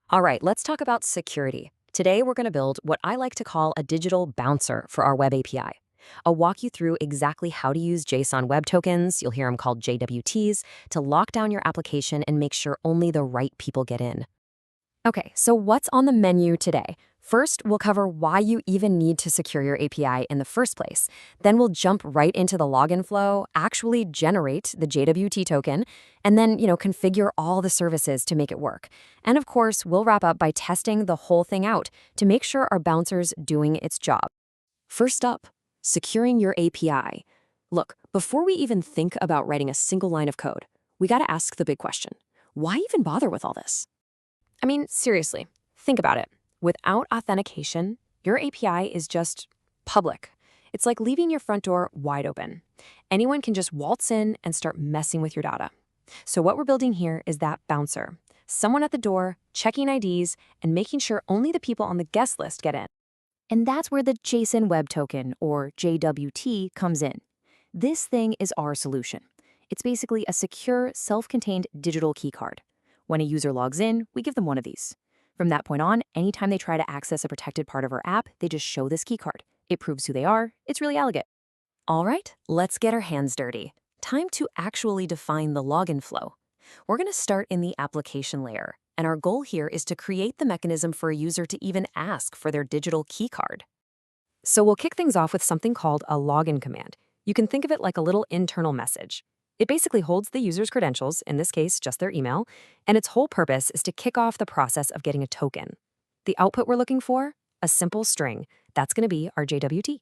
All right, let's talk about security. Today, we're going to build what I like to call a digital bouncer for our web API. I'll walk you through exactly how to use JSON Web Tokens, you'll hear them called JWTs, to lock down your application and make sure only the right people get in. Okay, so what's on the menu today? First, we'll cover why you even need to secure your API in the first place. Then we'll jump right into the login flow, actually generate the JWT token, and then, configure all the services to make it work. And of course, we'll wrap up by testing the whole thing out to make sure our bouncer's doing its job. First up, securing your API. Look, before we even think about writing a single line of code, we gotta ask the big question. Why even bother with all this? I mean, seriously, think about it. Without authentication, your API is just public. It's like leaving your front door wide open. Anyone can just waltz in and start messing with your data. So what we're building here is that bouncer. Someone at the door, checking IDs, and making sure only the people on the guest list get in. And that's where the JSON Web Token, or JWT, comes in. This thing is our solution. It's basically a secure, self-contained digital keycard. When a user logs in, we give them one of these. From that point on, anytime they try to access a protected part of our app, they just show this keycard. It proves who they are. It's really elegant. All right, let's get our hands dirty. Time to actually define the login flow. We're going to start in the application layer, and our goal here is to create the mechanism for a user to even ask for their digital keycard. So we'll kick things off with something called a login command. You can think of it like a little internal message. It basically holds the user's credentials, in this case, just their email, and its whole purpose is to kick off the process of getting a token. The output we're looking for? A simple string. That's going to be our JWT.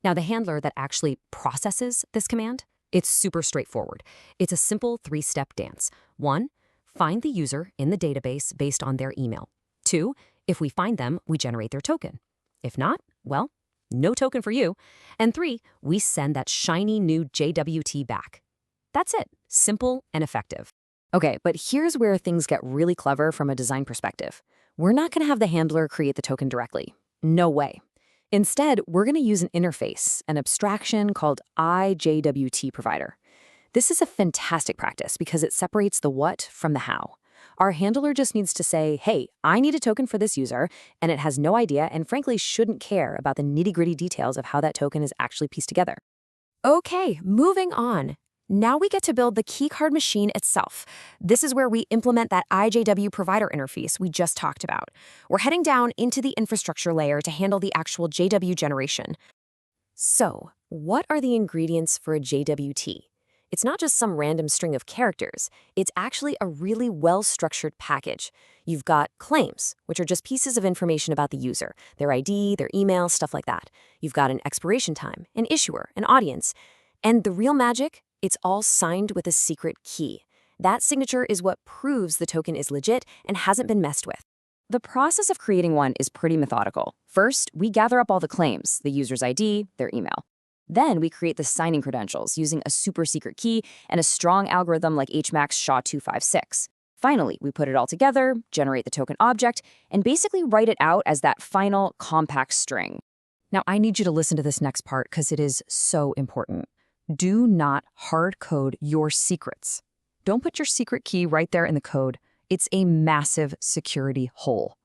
Now, the handler that actually processes this command, it's super straightforward. It's a simple three-step dance. 1, find the user in the database based on their email. 2, if we find them, we generate their token. If not, well, no token for you. And 3, we send that shiny new JWT back. That's it. Simple and effective. Okay, but here's where things get really clever from a design perspective. We're not going to have the handler create the token directly. No way. Instead, we're going to use an interface, an abstraction called IJWT provider. This is a fantastic practice because it separates the what from the how. Our handler just needs to say, hey, I need a token for this user, and it has no idea and frankly shouldn't care about the nitty-gritty details of how that token is actually pieced together. Okay, moving on. Now we get to build the keycard machine itself. This is where we implement that IJW provider interface we just talked about. We're heading down into the infrastructure layer to handle the actual JW generation. So, what are the ingredients for a JWT? It's not just some random string of characters. It's actually a really well-structured package. You've got claims, which are just pieces of information about the user, their ID, their email, stuff like that. You've got an expiration time, an issuer, an audience. And the real magic? It's all signed with a secret key. That signature is what proves the token is legit and hasn't been messed with. The process of creating one is pretty methodical. First, we gather up all the claims, the user's ID, their email. Then we create the signing credentials using a super secret key and a strong algorithm like HMAX SHA-256. Finally, we put it all together, generate the token object, and basically write it out as that final compact string. Now, I need you to listen to this next part because it is so important. Do not hard code your secrets. Don't put your secret key right there in the code. It's a massive security hole.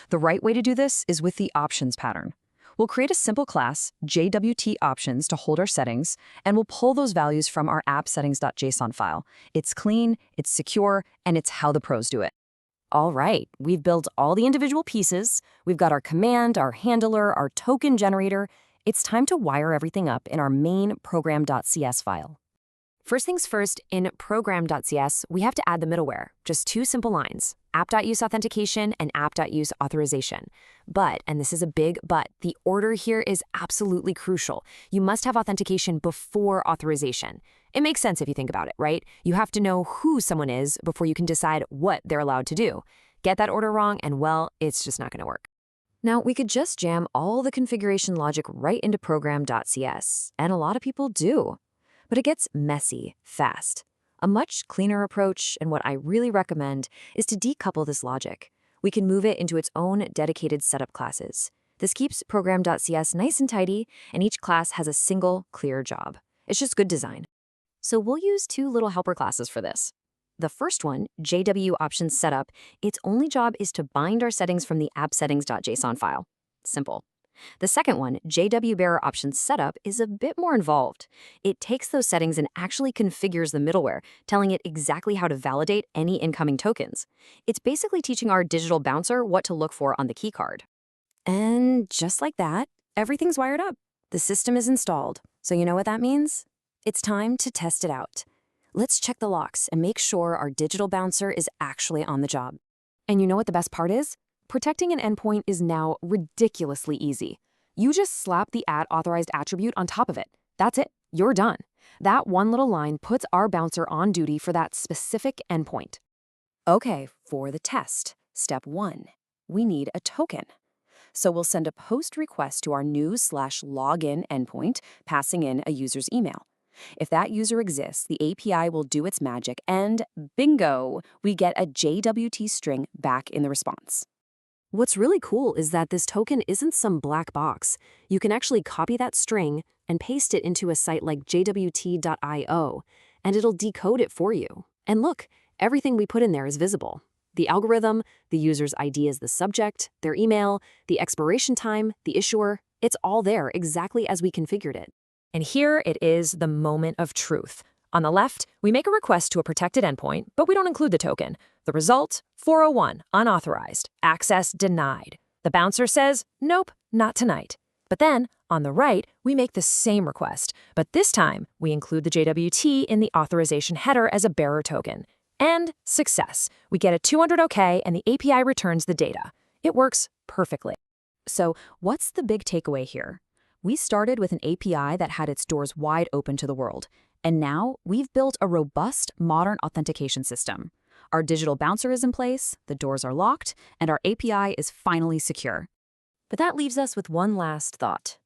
The right way to do this is with the options pattern. We'll create a simple class, JWT options, to hold our settings, and we'll pull those values from our appsettings.json file. It's clean, it's secure, and it's how the pros do it. All right, we've built all the individual pieces. We've got our command, our handler, our token generator. It's time to wire everything up in our main program.cs file. First things first, in program.cs, we have to add the middleware, just 2 simple lines, app.use authentication and app.use authorization. But, and this is a big but, the order here is absolutely crucial. You must have authentication before authorization. It makes sense if you think about it, right? You have to know who someone is before you can decide what they're allowed to do. Get that order wrong and, well, it's just not going to work. Now, we could just jam all the configuration logic right into program.cs, and a lot of people do. But it gets messy fast. A much cleaner approach, and what I really recommend, is to decouple this logic. We can move it into its own dedicated setup classes. This keeps program.cs nice and tidy, and each class has a single, clear job. It's just good design. So we'll use 2 little helper classes for this. The first one, JW Options Setup, its only job is to bind our settings from the appsettings.json file. Simple. The second one, JW Bearer Options Setup, is a bit more involved. It takes those settings and actually configures the middleware, telling it exactly how to validate any incoming tokens. It's basically teaching our digital bouncer what to look for on the keycard. And just like that, everything's wired up. The system is installed. So you know what that means? It's time to test it out. Let's check the locks and make sure our digital bouncer is actually on the job. And you know what the best part is? Protecting an endpoint is now ridiculously easy. You just slap the @authorized attribute on top of it. That's it. You're done. That one little line puts our bouncer on duty for that specific endpoint. Okay, for the test, step 1. We need a token. So we'll send a post request to our new/login endpoint, passing in a user's email. If that user exists, the API will do its magic and bingo, we get a JWT string back in the response. What's really cool is that this token isn't some black box. You can actually copy that string and paste it into a site like jwt.io, and it'll decode it for you. And look, everything we put in there is visible. The algorithm, the user's ID as the subject, their email, the expiration time, the issuer, it's all there exactly as we configured it. And here it is, the moment of truth. On the left, we make a request to a protected endpoint, but we don't include the token. The result? 401, unauthorized, access denied. The bouncer says, nope, not tonight. But then, on the right, we make the same request, but this time, we include the JWT in the authorization header as a bearer token. And success. We get a 200 OK and the API returns the data. It works perfectly. So what's the big takeaway here? We started with an API that had its doors wide open to the world. And now we've built a robust, modern authentication system. Our digital bouncer is in place, the doors are locked, and our API is finally secure. But that leaves us with one last thought.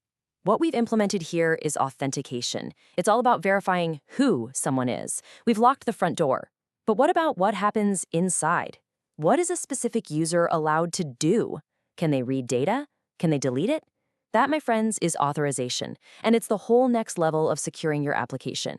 What we've implemented here is authentication. It's all about verifying who someone is. We've locked the front door. But what about what happens inside? What is a specific user allowed to do? Can they read data? Can they delete it? That, my friends, is authorization, and it's the whole next level of securing your application.